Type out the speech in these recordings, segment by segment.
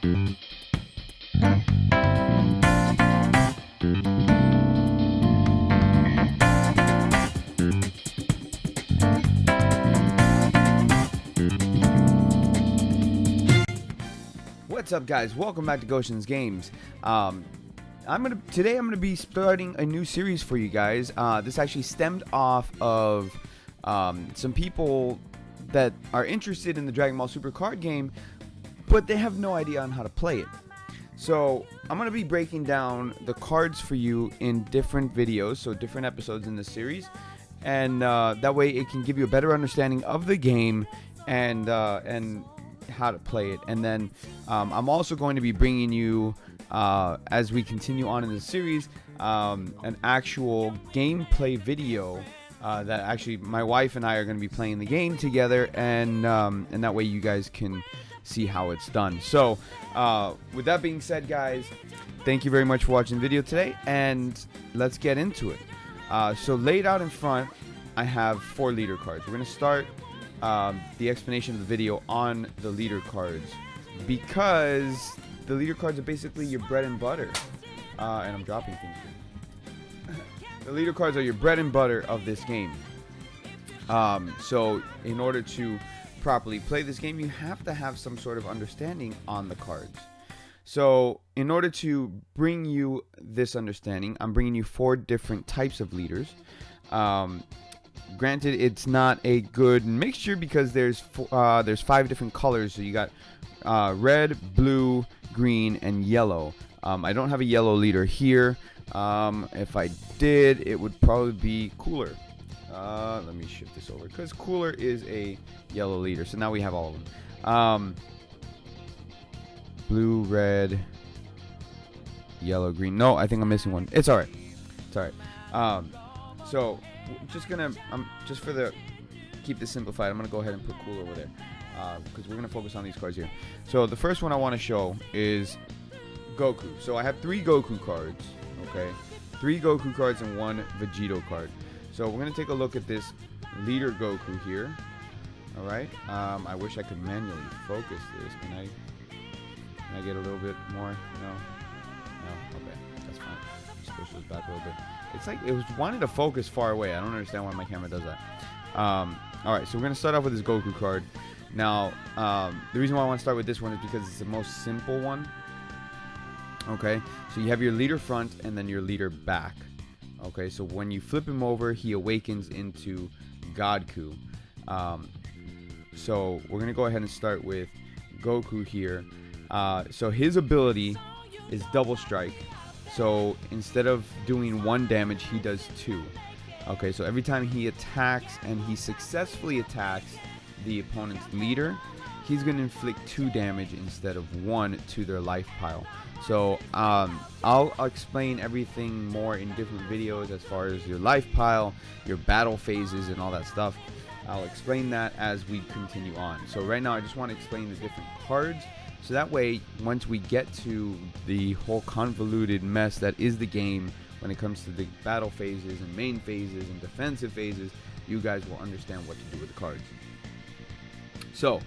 What's up, guys? Welcome back to Goshen's Games. Today I'm gonna be starting a new series for you guys. This actually stemmed off of some people that are interested in the Dragon Ball Super card game, but they have no idea on how to play it. So I'm gonna be breaking down the cards for you in different videos, so different episodes in the series, and that way it can give you a better understanding of the game and how to play it. And then I'm also going to be bringing you, as we continue on in the series, an actual gameplay video that actually my wife and I are going to be playing the game together, and that way you guys can see how it's done. So with that being said, guys, thank you very much for watching the video today, and let's get into it. So laid out in front, I have 4 leader cards. We're going to start the explanation of the video on the leader cards, because the leader cards are basically your bread and butter. And I'm dropping things here. The leader cards are your bread and butter of this game. So in order to properly play this game, you have to have some sort of understanding on the cards. So in order to bring you this understanding, I'm bringing you 4 different types of leaders. Granted, it's not a good mixture because there's 5 different colors. So you got red, blue, green, and yellow. I don't have a yellow leader here. If I did, it would probably be Cooler. Let me shift this over, because Cooler is a yellow leader. So now we have all of them. Blue, red, yellow, green. No, I think I'm missing one. It's alright. It's alright. So just for the keep this simplified, I'm gonna go ahead and put Cooler over there, because we're gonna focus on these cards here. So the first one I want to show is Goku. So I have 3 Goku cards. Okay, 3 Goku cards and 1 Vegeto card. So we're gonna take a look at this leader Goku here. All right. I wish I could manually focus this. Can I get a little bit more? No. Okay, that's fine. Just push this back a little bit. It's like it was wanting to focus far away. I don't understand why my camera does that. Alright, so we're going to start off with this Goku card. Now, the reason why I want to start with this one is because it's the most simple one. Okay, so you have your leader front and then your leader back. Okay, so when you flip him over, he awakens into Goku. So we're going to go ahead and start with Goku here. So his ability is double strike. So instead of doing 1 damage, he does 2. Okay, so every time he attacks and he successfully attacks the opponent's leader, he's going to inflict 2 damage instead of 1 to their life pile. So I'll explain everything more in different videos as far as your life pile, your battle phases, and all that stuff. I'll explain that as we continue on. So right now I just want to explain the different cards. So that way, once we get to the whole convoluted mess that is the game, when it comes to the battle phases and main phases and defensive phases, you guys will understand what to do with the cards. So,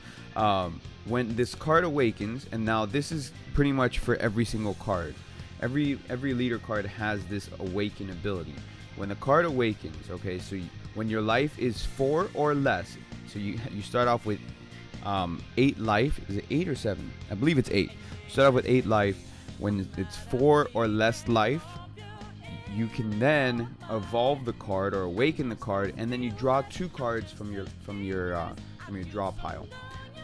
when this card awakens, and now this is pretty much for every single card. Every leader card has this awaken ability. When the card awakens, okay, so when your life is 4 or less, so you start off with 8 life. Is it 8 or 7? I believe it's 8. Start off with 8 life. When it's 4 or less life, you can then evolve the card or awaken the card, and then you draw 2 cards from your draw pile,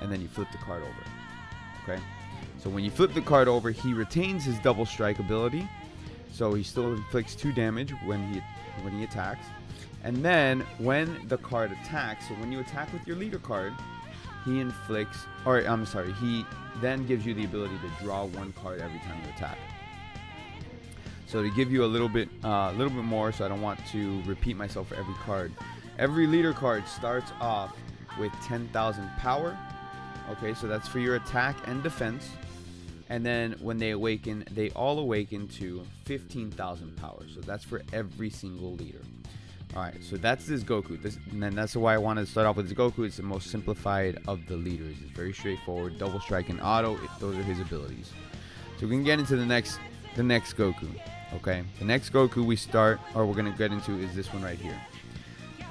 and then you flip the card over. Okay. So when you flip the card over, he retains his double strike ability, so he still inflicts 2 damage when he attacks. And then when the card attacks, so when you attack with your leader card, he then gives you the ability to draw 1 card every time you attack. So to give you a little bit more, so I don't want to repeat myself for every card. Every leader card starts off with 10,000 power. Okay, so that's for your attack and defense. And then when they awaken, they all awaken to 15,000 power. So that's for every single leader. Alright, so that's this Goku. And then that's why I wanted to start off with this Goku. It's the most simplified of the leaders. It's very straightforward. Double strike and auto. Those are his abilities. So we can get into the next Goku. Okay, the next Goku we're going to get into is this one right here.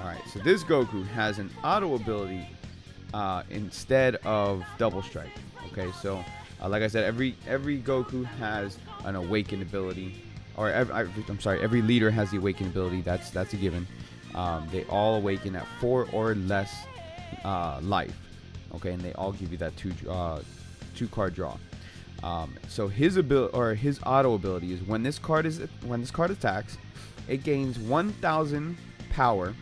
Alright, so this Goku has an auto ability instead of double strike. Okay, so like I said, every Goku has an awakened ability. Or every leader has the awakened ability. That's a given. They all awaken at 4 or less life. Okay, and they all give you that two card draw. So his ability or his auto ability is when this card attacks, it gains 1,000 power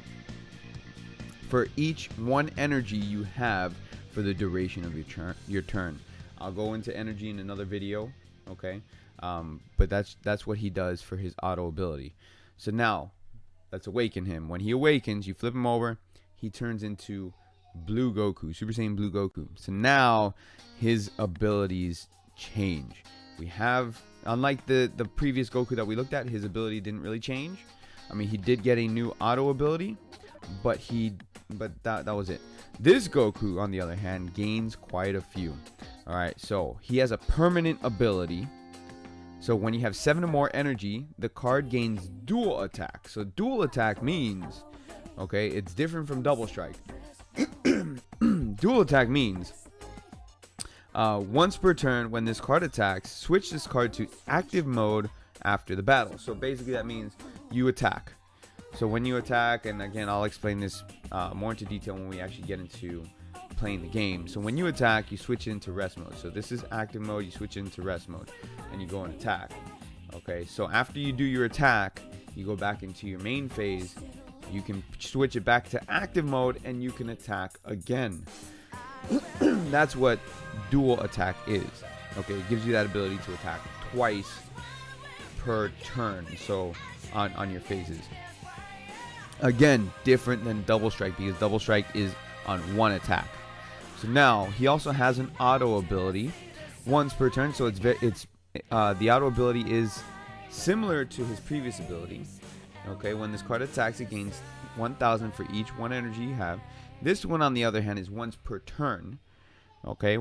for each 1 energy you have for the duration of your turn. I'll go into energy in another video. Okay. But that's what he does for his auto ability. So now let's awaken him. When he awakens, you flip him over, he turns into Blue Goku, Super Saiyan Blue Goku. So now his abilities change. We have, unlike the previous Goku that we looked at, his ability didn't really change. I mean, he did get a new auto ability, but that was it. This Goku, on the other hand, gains quite a few. All right, so he has a permanent ability. So when you have 7 or more energy, the card gains dual attack. So dual attack means, okay, it's different from double strike. Dual attack means once per turn, when this card attacks, switch this card to active mode after the battle. So basically that means you attack. So when you attack, and again, I'll explain this more into detail when we actually get into playing the game. So when you attack, you switch it into rest mode. So this is active mode, you switch it into rest mode, and you go and attack. Okay, so after you do your attack, you go back into your main phase, you can switch it back to active mode, and you can attack again. That's what dual attack is. Okay, it gives you that ability to attack twice per turn, so on your phases. Again, different than double strike, because double strike is on 1 attack. So now he also has an auto ability once per turn. So the auto ability is similar to his previous ability. Okay, when this card attacks, it gains 1,000 for each 1 energy you have. This one, on the other hand, is once per turn. Okay,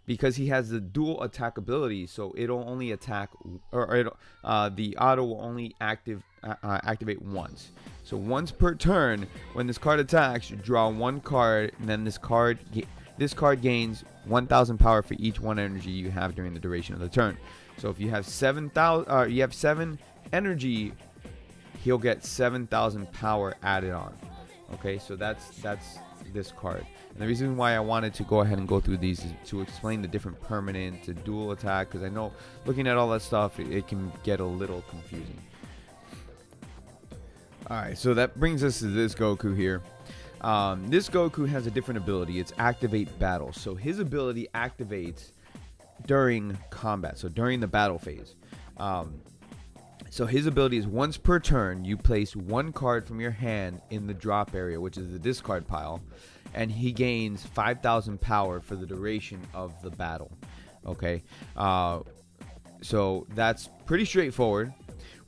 because he has the dual attack ability, so it'll only attack, the auto will only activate once. So once per turn, when this card attacks, you draw 1 card, and then this card gains 1,000 power for each 1 energy you have during the duration of the turn. So if you have 7 energy, he'll get 7,000 power added on. Okay, so that's this card. And the reason why I wanted to go ahead and go through these is to explain the different permanent to dual attack, because I know looking at all that stuff, it can get a little confusing. Alright, so that brings us to this Goku here. This Goku has a different ability. It's Activate Battle. So his ability activates during combat, so during the battle phase. So his ability is once per turn, you place 1 card from your hand in the drop area, which is the discard pile, and he gains 5,000 power for the duration of the battle. Okay, so that's pretty straightforward.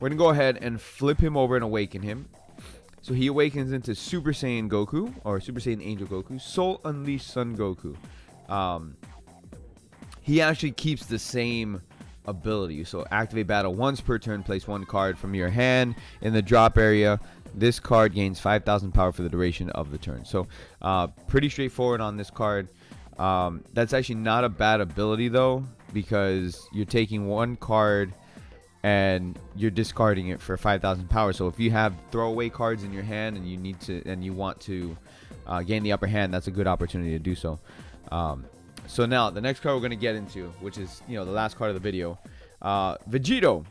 We're gonna go ahead and flip him over and awaken him. So he awakens into Super Saiyan Goku, or Super Saiyan Angel Goku, Soul Unleashed Sun Goku. He actually keeps the same ability. So activate battle once per turn, place 1 card from your hand in the drop area. This card gains 5,000 power for the duration of the turn. So pretty straightforward on this card. That's actually not a bad ability though, because you're taking 1 card and you're discarding it for 5,000 power. So if you have throwaway cards in your hand and you want to gain the upper hand, that's a good opportunity to do so. So now the next card we're going to get into, which is the last card of the video, Vegeto.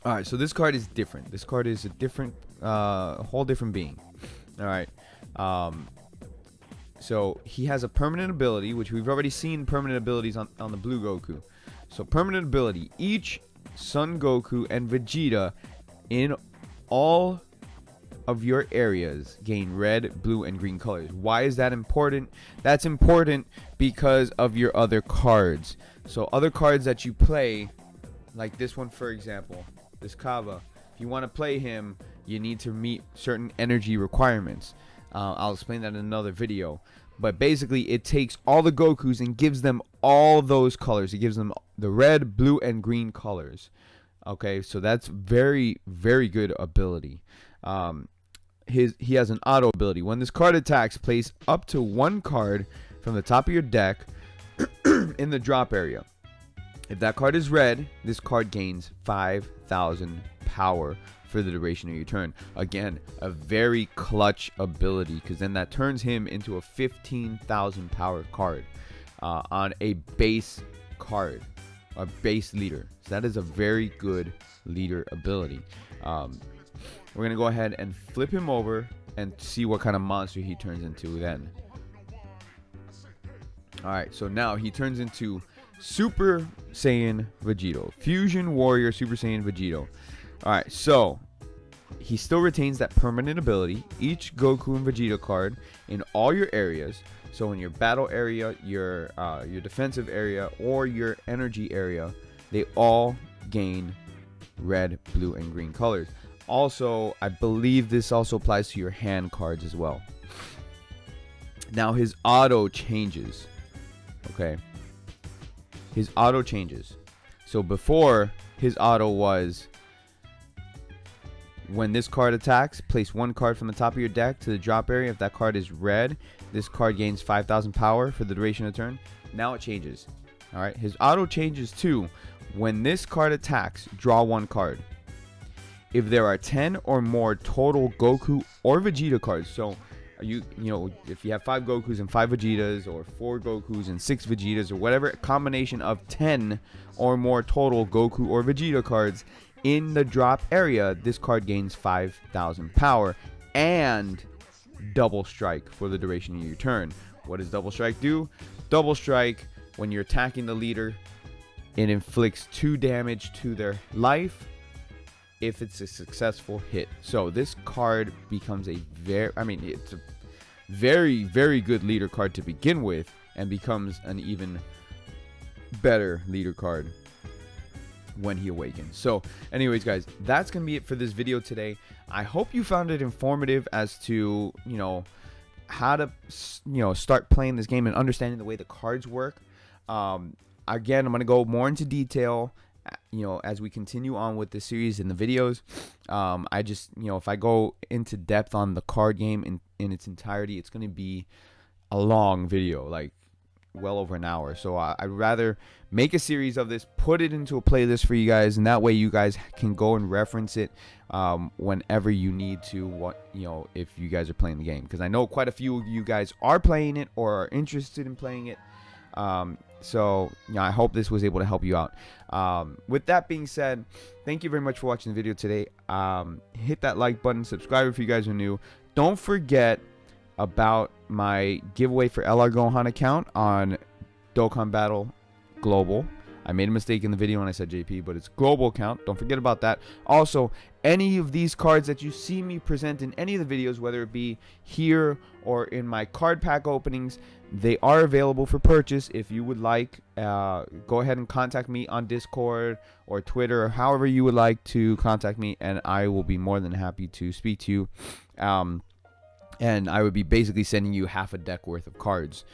All right, so this card is different. This card is a different, whole different being. All right. So he has a permanent ability, which we've already seen permanent abilities on the Blue Goku. So permanent ability, each Sun Goku and Vegeta in all of your areas gain red, blue, and green colors. Why is that important? That's important because of your other cards. So other cards that you play, like this one for example, this Kava, if you want to play him, you need to meet certain energy requirements. I'll explain that in another video. But basically, it takes all the Gokus and gives them all those colors. It gives them the red, blue, and green colors. Okay, so that's very, very good ability. He has an auto ability. When this card attacks, place up to one card from the top of your deck in the drop area. If that card is red, this card gains 5,000 power for the duration of your turn. Again, a very clutch ability, because then that turns him into a 15,000 power card on a base card, a base leader. So that is a very good leader ability. We're going to go ahead and flip him over and see what kind of monster he turns into then. Alright, so now he turns into Super Saiyan Vegeto. Fusion Warrior Super Saiyan Vegeto. Alright, so he still retains that permanent ability. Each Goku and Vegeta card in all your areas, so in your battle area, your defensive area, or your energy area, they all gain red, blue, and green colors. Also, I believe this also applies to your hand cards as well. Now his auto changes. Okay, his auto changes. So before, his auto was, when this card attacks, place one card from the top of your deck to the drop area. If that card is red, this card gains 5,000 power for the duration of the turn. Now it changes. Alright, his auto changes to, when this card attacks, draw one card. If there are 10 or more total Goku or Vegeta cards, so if you have 5 Gokus and 5 Vegetas, or 4 Gokus and 6 Vegetas, or whatever combination of 10 or more total Goku or Vegeta cards in the drop area, this card gains 5,000 power and double strike for the duration of your turn. What does double strike do? Double strike, when you're attacking the leader, it inflicts 2 damage to their life if it's a successful hit. So this card becomes it's a very, very good leader card to begin with, and becomes an even better leader card when he awakens. So anyways, guys, that's gonna be it for this video today. I hope you found it informative as to how to start playing this game and understanding the way the cards work. Again, I'm gonna go more into detail as we continue on with this series in the videos. I just if I go into depth on the card game in its entirety, it's going to be a long video, like well over an hour. So I'd rather make a series of this, put it into a playlist for you guys, and that way you guys can go and reference it whenever you need to, if you guys are playing the game, because I know quite a few of you guys are playing it or are interested in playing it. So I hope this was able to help you out. With that being said, thank you very much for watching the video today. Hit that like button, subscribe if you guys are new. Don't forget about my giveaway for LR Gohan account on Dokkan Battle Global. I made a mistake in the video when I said JP, but it's global account. Don't forget about that. Also, any of these cards that you see me present in any of the videos, whether it be here or in my card pack openings, they are available for purchase. If you would like, go ahead and contact me on Discord or Twitter, or however you would like to contact me, and I will be more than happy to speak to you. And I would be basically sending you half a deck worth of cards.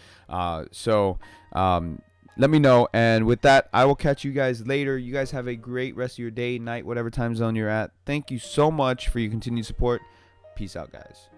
Let me know. And with that, I will catch you guys later. You guys have a great rest of your day, night, whatever time zone you're at. Thank you so much for your continued support. Peace out, guys.